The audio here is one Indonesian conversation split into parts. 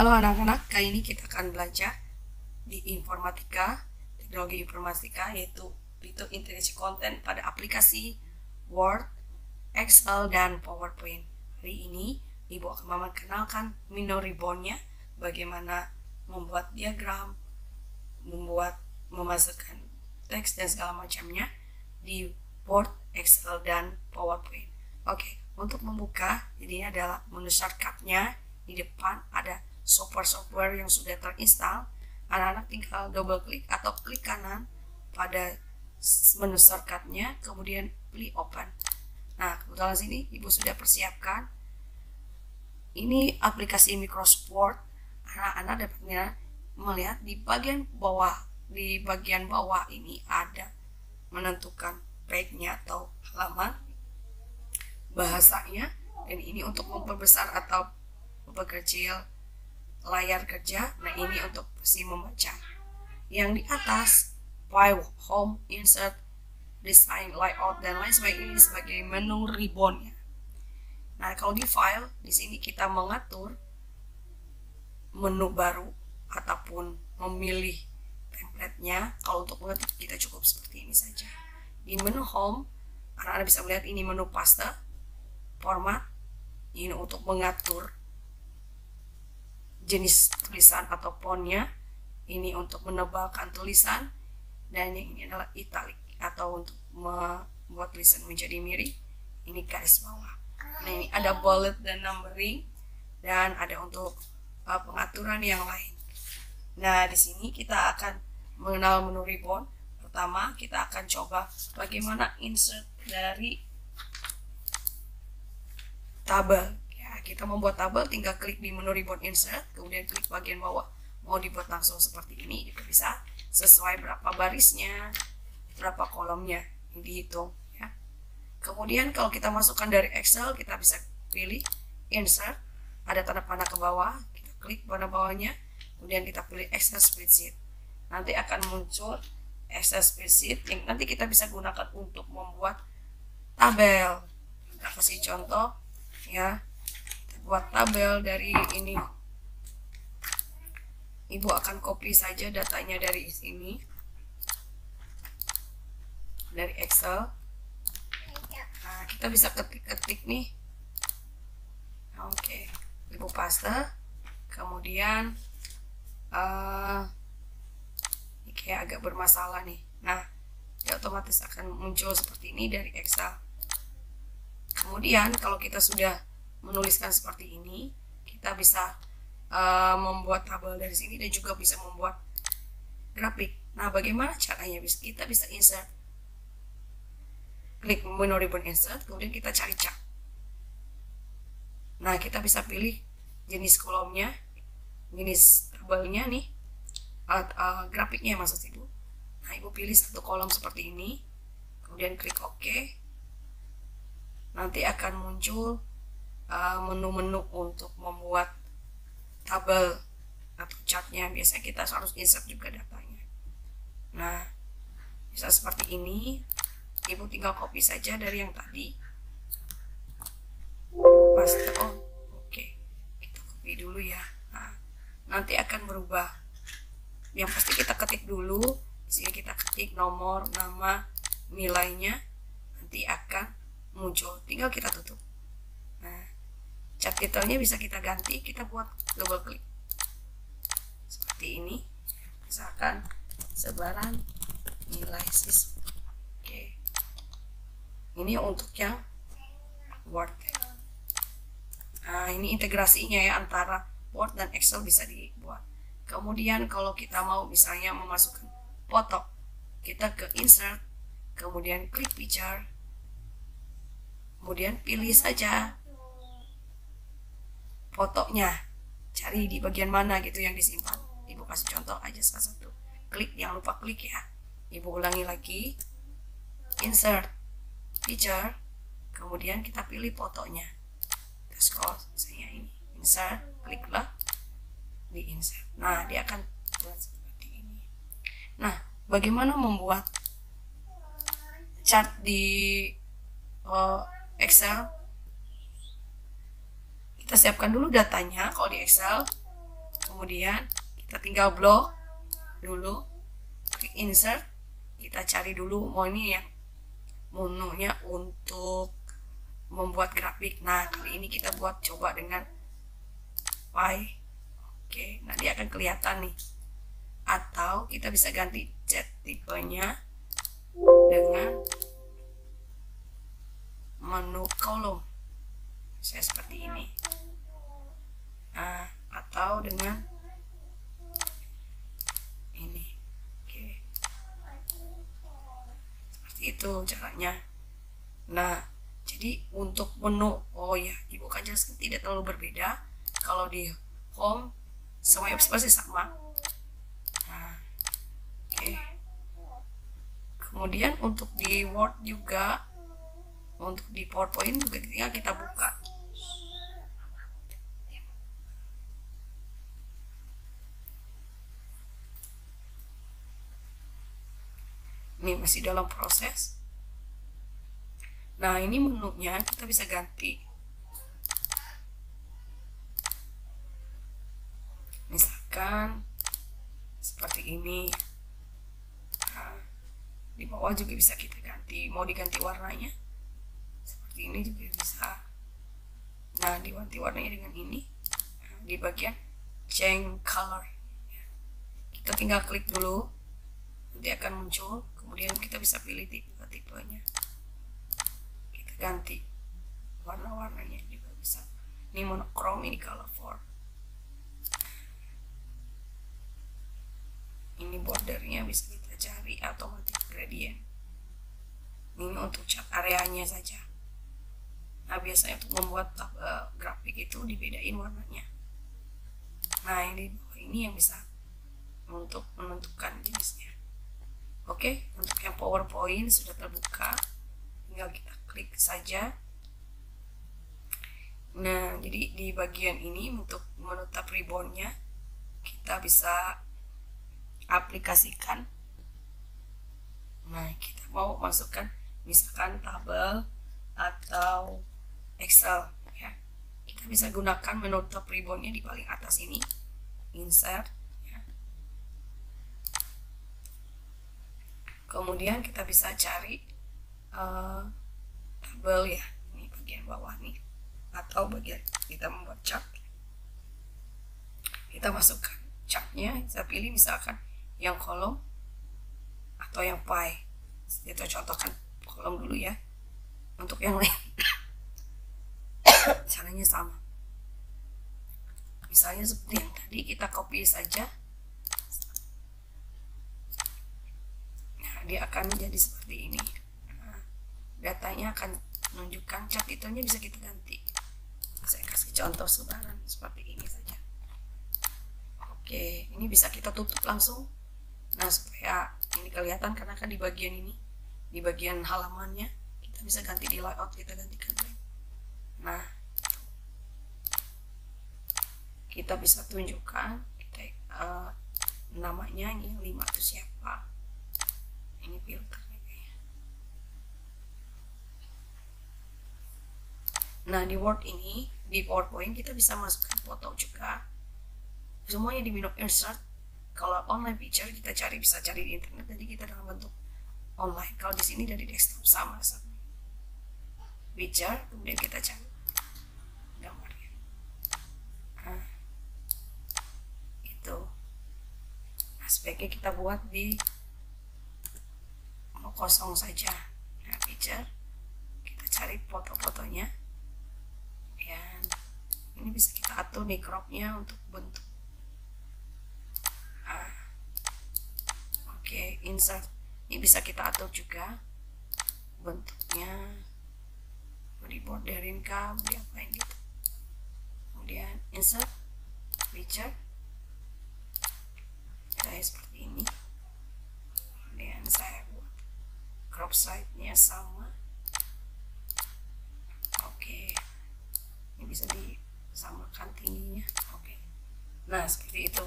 Halo anak-anak, kali ini kita akan belajar di informatika, teknologi informatika, yaitu fitur integrasi konten pada aplikasi Word, Excel, dan PowerPoint. Hari ini Ibu akan memperkenalkan menu ribbon-nya, bagaimana membuat diagram, memasukkan teks dan segala macamnya di Word, Excel, dan PowerPoint. Oke, untuk membuka, jadi ini adalah menu shortcut-nya. Di depan ada software yang sudah terinstall. Anak-anak tinggal double klik atau klik kanan pada menu shortcut-nya, kemudian pilih open. Nah, kebetulan sini Ibu sudah persiapkan. Ini aplikasi Microsoft Word. Anak-anak dapat melihat di bagian bawah. Di bagian bawah ini ada menentukan page-nya atau halaman, bahasanya, dan ini untuk memperbesar atau memperkecil layar kerja. Nah, ini untuk versi membaca. Yang di atas file, home, insert, design, layout, dan lain sebagainya ini sebagai menu ribbon-nya. Nah, kalau di file, di sini kita mengatur menu baru ataupun memilih template-nya. Kalau untuk mengetik kita cukup seperti ini saja. Di menu home, anak-anak bisa melihat ini menu paste, format, ini untuk mengatur jenis tulisan atau fontnya, ini untuk menebalkan tulisan, dan yang ini adalah italic atau untuk membuat tulisan menjadi miring, ini garis bawah. Nah, ini ada bullet dan numbering, dan ada untuk pengaturan yang lain. Nah, di sini kita akan mengenal menu ribbon. Pertama, kita akan coba bagaimana insert dari tabel. Kita membuat tabel, tinggal klik di menu ribbon insert, kemudian klik bagian bawah. Mau dibuat langsung seperti ini juga bisa, sesuai berapa barisnya, berapa kolomnya, ini dihitung ya. Kemudian kalau kita masukkan dari Excel, kita bisa pilih insert, ada tanda panah ke bawah, kita klik pada bawahnya, kemudian kita pilih Excel spreadsheet. Nanti akan muncul Excel spreadsheet yang nanti kita bisa gunakan untuk membuat tabel. Kita kasih contoh ya. Buat tabel dari ini, Ibu akan copy saja datanya dari sini, dari Excel. Nah, kita bisa ketik-ketik nih. Oke, Ibu paste, kemudian ini kayak agak bermasalah nih. Nah, dia otomatis akan muncul seperti ini dari Excel. Kemudian kalau kita sudah menuliskan seperti ini, kita bisa membuat tabel dari sini dan juga bisa membuat grafik. Nah, bagaimana caranya? Kita bisa insert, klik menu ribbon insert, kemudian kita cari chart. Nah, kita bisa pilih jenis kolomnya, jenis tabelnya nih, grafiknya maksud Ibu. Nah, Ibu pilih satu kolom seperti ini, kemudian klik OK. Nanti akan muncul menu-menu untuk membuat tabel atau chartnya. Biasanya kita harus insert juga datanya. Nah, bisa seperti ini. Ibu tinggal copy saja dari yang tadi, paste. Oke, kita copy dulu ya. Nah, nanti akan berubah. Yang pasti kita ketik dulu. Di sini kita ketik nomor, nama, nilainya, nanti akan muncul. Tinggal kita tutup. Nah, chart detailnya bisa kita ganti, kita buat double klik seperti ini, misalkan sebaran nilai siswa. Oke, ini untuk yang Word. Nah, ini integrasinya ya antara Word dan Excel bisa dibuat. Kemudian kalau kita mau misalnya memasukkan foto, kita ke insert, kemudian klik picture, kemudian pilih saja fotonya, cari di bagian mana gitu yang disimpan. Ibu kasih contoh aja salah satu. Klik, jangan lupa klik ya. Ibu ulangi lagi, insert, picture, kemudian kita pilih fotonya. Kita scroll, saya ini, insert, kliklah di insert. Nah, dia akan buat seperti ini. Nah, bagaimana membuat chart di Excel? Kita siapkan dulu datanya. Kalau di Excel kemudian kita tinggal blok dulu, klik insert, kita cari dulu mau ini yang menunya untuk membuat grafik. Nah kali ini kita buat coba dengan pie. Oke, nah dia akan kelihatan nih. Atau kita bisa ganti cat tipenya dengan menu kolom, saya seperti ini. Nah, atau dengan ini. Oke, seperti itu caranya. Nah jadi untuk menu, oh ya ibu kan jelaskan tidak terlalu berbeda. Kalau di home semuanya pasti sama. Nah, oke. Kemudian untuk di Word juga, untuk di PowerPoint juga tinggal kita buka. Ini masih dalam proses. Nah ini menunya kita bisa ganti. Misalkan seperti ini. Nah, di bawah juga bisa kita ganti. Mau diganti warnanya seperti ini juga bisa. Nah diganti warnanya dengan ini. Nah, di bagian change color, kita tinggal klik dulu, nanti akan muncul. Kemudian kita bisa pilih tipe-tipenya, kita ganti warna-warnanya juga bisa. Ini monochrome, ini colorful. Ini bordernya bisa kita cari automatic gradient. Ini untuk cat areanya saja. Nah biasanya untuk membuat grafik itu dibedain warnanya. Nah yang di bawah ini yang bisa untuk menentukan jenisnya. Oke, untuk yang PowerPoint sudah terbuka, tinggal kita klik saja. Nah jadi di bagian ini untuk menetap ribbonnya kita bisa aplikasikan. Nah kita mau masukkan misalkan tabel atau Excel ya, kita bisa gunakan menu top ribbonnya di paling atas ini, insert ya. Kemudian kita bisa cari tabel ya, ini bagian bawah nih, atau bagian kita membuat chart, kita masukkan chartnya. Saya pilih misalkan yang kolom atau yang pie. Kita contohkan kolom dulu ya. Untuk yang lain caranya sama. Misalnya seperti yang tadi, kita copy saja. Nah, dia akan menjadi seperti ini. Nah, datanya akan menunjukkan, cat titelnya bisa kita ganti. Saya kasih contoh sederhana seperti ini saja. Oke, ini bisa kita tutup langsung. Nah supaya ini kelihatan, karena kan di bagian ini, di bagian halamannya kita bisa ganti di layout, kita gantikan. Nah kita bisa tunjukkan kita namanya, ini yang 5 itu siapa, ini filternya. Nah di Word ini, di PowerPoint kita bisa masukkan foto juga. Semuanya di menu insert. Kalau online picture kita cari, bisa cari di internet, jadi kita dalam bentuk online. Kalau di sini dari desktop sama picture, kemudian kita cari gambarnya. Nah, itu. Nah, sebaiknya kita buat di kosong saja. Nah, picture, kita cari foto-fotonya. Dan ini bisa kita atur nih cropnya untuk bentuk. Oke, insert, ini bisa kita atur juga bentuknya, mau diborderin kah, mau diapain gitu. Kemudian insert picture, kayak seperti ini. Kemudian saya buat crop size-nya sama. Oke, ini bisa disamakan tingginya. Oke, nah seperti itu.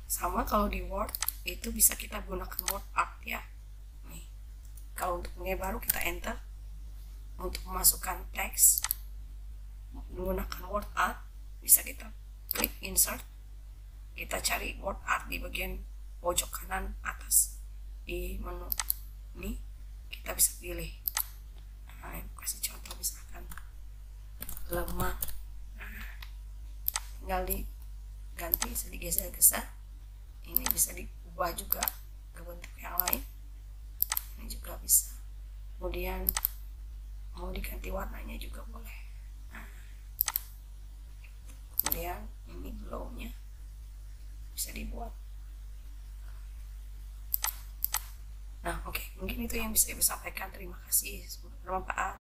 Sama kalau di Word itu bisa kita gunakan Word Art ya. Nih, kalau untuk yang baru kita enter. Untuk memasukkan teks menggunakan Word Art, bisa kita klik insert, kita cari word art di bagian pojok kanan atas di menu ini, kita bisa pilih. Nah, kasih contoh misalkan lemah, nah, tinggal diganti, bisa digeser-geser. Ini bisa diubah juga ke bentuk yang lain, ini juga bisa. Kemudian mau diganti warnanya juga boleh. Nah, kemudian ini glownya bisa dibuat. Nah, oke, mungkin itu yang bisa ibu sampaikan. Terima kasih, semoga bermanfaat.